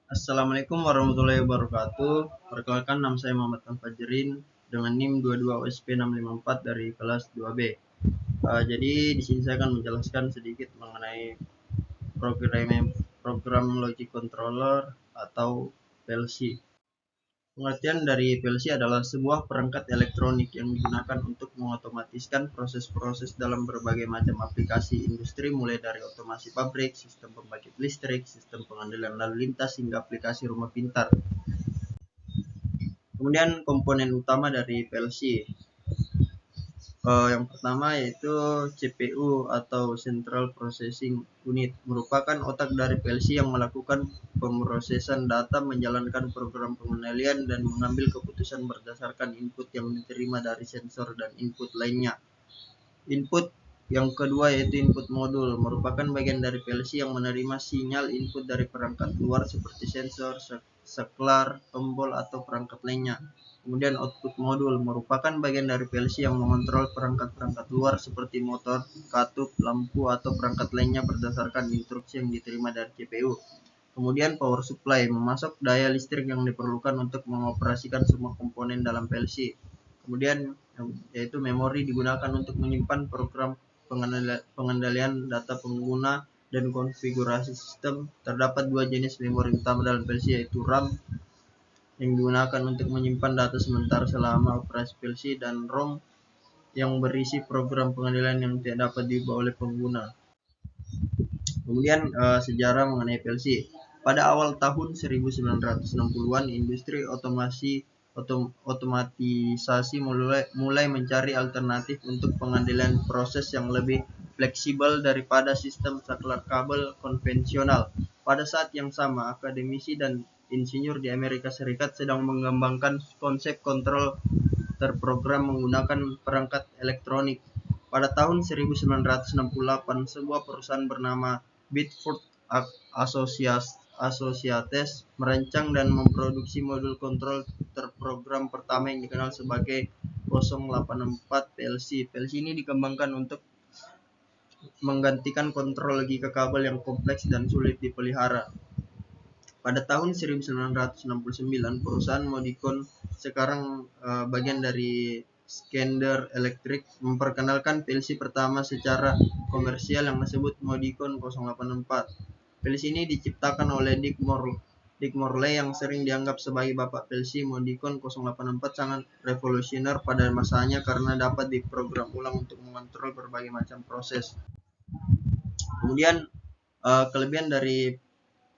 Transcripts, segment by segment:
Assalamualaikum warahmatullahi wabarakatuh. Perkenalkan, nama saya Muhammad Tanfajrin dengan NIM 22 OSP 654 dari kelas 2B. Jadi di sini saya akan menjelaskan sedikit mengenai program logic controller atau PLC. Pengertian dari PLC adalah sebuah perangkat elektronik yang digunakan untuk mengotomatiskan proses-proses dalam berbagai macam aplikasi industri, mulai dari otomasi pabrik, sistem pembangkit listrik, sistem pengendalian lalu lintas, hingga aplikasi rumah pintar. Kemudian komponen utama dari PLC, yang pertama yaitu CPU atau Central Processing Unit, merupakan otak dari PLC yang melakukan pemrosesan data, menjalankan program pengendalian, dan mengambil keputusan berdasarkan input yang diterima dari sensor dan input lainnya. Input yang kedua yaitu input modul, merupakan bagian dari PLC yang menerima sinyal input dari perangkat luar seperti sensor, saklar, tombol, atau perangkat lainnya. Kemudian output modul merupakan bagian dari PLC yang mengontrol perangkat-perangkat luar seperti motor, katup, lampu, atau perangkat lainnya berdasarkan instruksi yang diterima dari CPU. Kemudian power supply memasok daya listrik yang diperlukan untuk mengoperasikan semua komponen dalam PLC. Kemudian yaitu memori digunakan untuk menyimpan program pengendalian data pengguna dan konfigurasi sistem. Terdapat dua jenis memori utama dalam PLC, yaitu RAM yang digunakan untuk menyimpan data sementara selama operasi PLC, dan ROM yang berisi program pengendalian yang tidak dapat diubah oleh pengguna. Kemudian sejarah mengenai PLC. Pada awal tahun 1960-an, industri otomatisasi mulai mencari alternatif untuk pengendalian proses yang lebih fleksibel daripada sistem saklar kabel konvensional. Pada saat yang sama, akademisi dan insinyur di Amerika Serikat sedang mengembangkan konsep kontrol terprogram menggunakan perangkat elektronik. Pada tahun 1968, sebuah perusahaan bernama Biddeford Associates merancang dan memproduksi modul kontrol terprogram pertama yang dikenal sebagai 084 PLC. PLC ini dikembangkan untuk menggantikan kontrol logika kabel yang kompleks dan sulit dipelihara. Pada tahun 1969, perusahaan Modicon, sekarang bagian dari Schneider Electric, memperkenalkan PLC pertama secara komersial yang disebut Modicon 084. PLC ini diciptakan oleh Dick Morley yang sering dianggap sebagai bapak PLC. Modicon 084 sangat revolusioner pada masanya karena dapat diprogram ulang untuk mengontrol berbagai macam proses. Kemudian kelebihan dari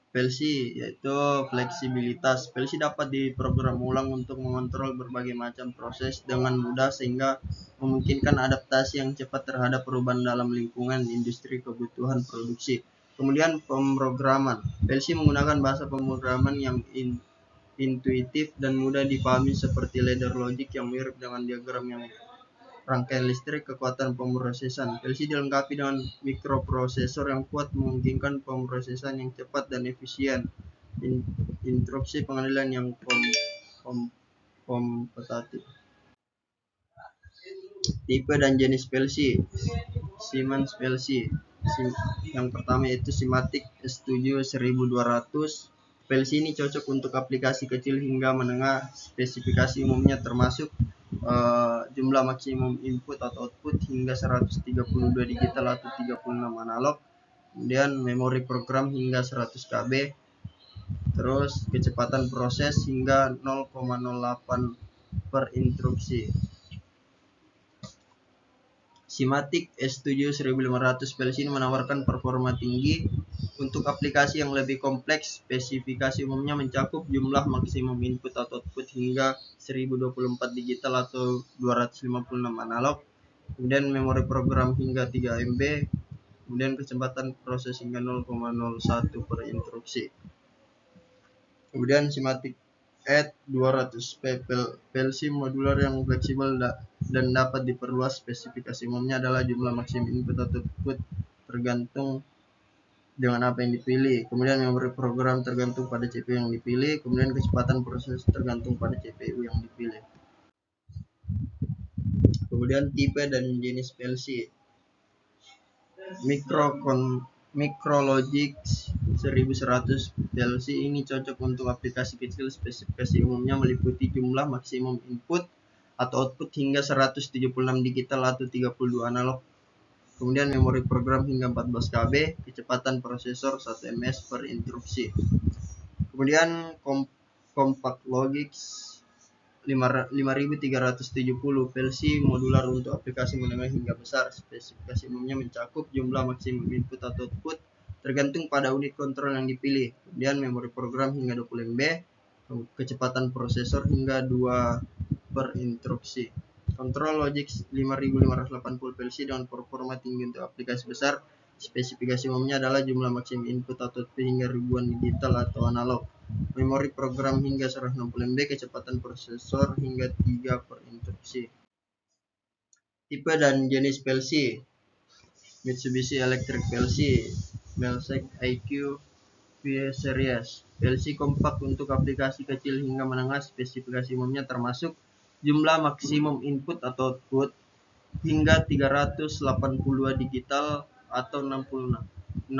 PLC yaitu fleksibilitas. PLC dapat diprogram ulang untuk mengontrol berbagai macam proses dengan mudah, sehingga memungkinkan adaptasi yang cepat terhadap perubahan dalam lingkungan industri kebutuhan produksi. Kemudian pemrograman. PLC menggunakan bahasa pemrograman yang intuitif dan mudah dipahami seperti ladder logic yang mirip dengan diagram yang rangkaian listrik. Kekuatan pemrosesan. PLC dilengkapi dengan mikroprosesor yang kuat, memungkinkan pemrosesan yang cepat dan efisien. Instruksi pengendalian yang kompetitif. Tipe dan jenis PLC. Siemens PLC. Yang pertama yaitu Simatic S7 1200. PLC ini cocok untuk aplikasi kecil hingga menengah. Spesifikasi umumnya termasuk jumlah maksimum input atau output hingga 132 digital atau 36 analog. Kemudian memori program hingga 100 KB. Terus kecepatan proses hingga 0,08 per instruksi. Simatic S7 1500 PLC ini menawarkan performa tinggi untuk aplikasi yang lebih kompleks. Spesifikasi umumnya mencakup jumlah maksimum input atau output hingga 1024 digital atau 256 analog. Kemudian memori program hingga 3 MB. Kemudian kecepatan proses hingga 0,01 per instruksi. Kemudian Simatic Edge 200 PLC modular yang fleksibel dan dapat diperluas. Spesifikasi umumnya adalah jumlah maksimum input atau output tergantung dengan apa yang dipilih. Kemudian memori program tergantung pada CPU yang dipilih. Kemudian kecepatan proses tergantung pada CPU yang dipilih. Kemudian tipe dan jenis PLC. Micrologix 1100 PLC ini cocok untuk aplikasi kecil. Spesifikasi umumnya meliputi jumlah maksimum input atau output hingga 176 digital atau 32 analog. Kemudian memori program hingga 14 KB, kecepatan prosesor 1 ms per instruksi. Kemudian Compact Logix 5370 PLC modular untuk aplikasi menengah hingga besar. Spesifikasi umumnya mencakup jumlah maksimum input atau output tergantung pada unit kontrol yang dipilih. Kemudian memori program hingga 20 MB, kecepatan prosesor hingga 2 per instruksi. Control Logix 5580 PLC dengan performa tinggi untuk aplikasi besar. Spesifikasi umumnya adalah jumlah maksimum input atau output hingga ribuan digital atau analog. Memori program hingga 160 MB, kecepatan prosesor hingga 3 per instruksi. Tipe dan jenis PLC: Mitsubishi Electric PLC, Melsec IQ V Series. PLC kompak untuk aplikasi kecil hingga menengah. Spesifikasi umumnya termasuk jumlah maksimum input atau output hingga 382 digital atau 64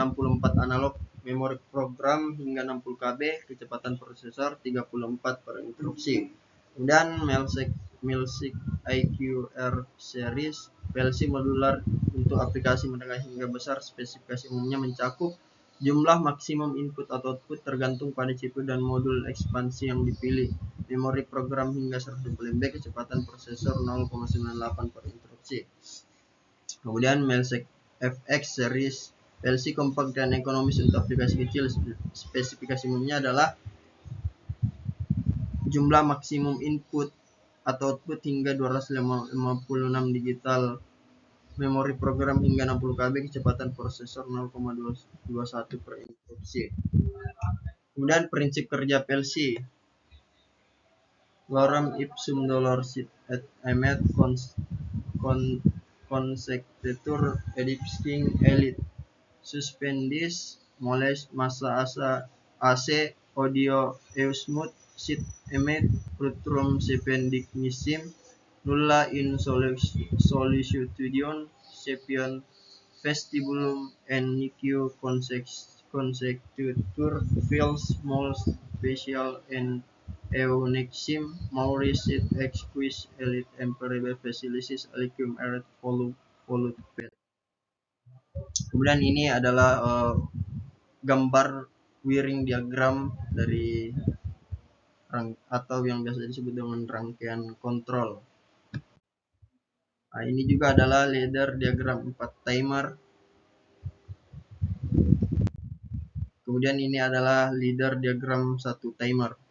analog, memori program hingga 60 KB, kecepatan prosesor 34 per instruksi. Kemudian Melsec IQR series PLC modular untuk aplikasi menengah hingga besar. Spesifikasi umumnya mencakup jumlah maksimum input atau output tergantung pada CPU dan modul ekspansi yang dipilih. Memori program hingga 120 MB, kecepatan prosesor 0,98 per instruksi. Kemudian Melsec FX series PLC kompak dan ekonomis untuk aplikasi kecil. Spesifikasi umumnya adalah jumlah maksimum input atau output hingga 256 digital, memori program hingga 60 KB, kecepatan prosesor 0,21 per instruksi. Kemudian prinsip kerja PLC: Lorem ipsum dolor sit et emet consectetur edipsing elit suspendis moles massa AC audio eusmut sit emet plutrum sependignissim nulla in sollicitudion sepion vestibulum en nicio consectetur fils mols special en eunexim mauris sit ex quis elit imperebe facilisis alicum eret volut pet. Kemudian ini adalah gambar wiring diagram dari atau yang biasa disebut dengan rangkaian kontrol. Nah, ini juga adalah ladder diagram 4 timer. Kemudian ini adalah leader diagram 1 timer.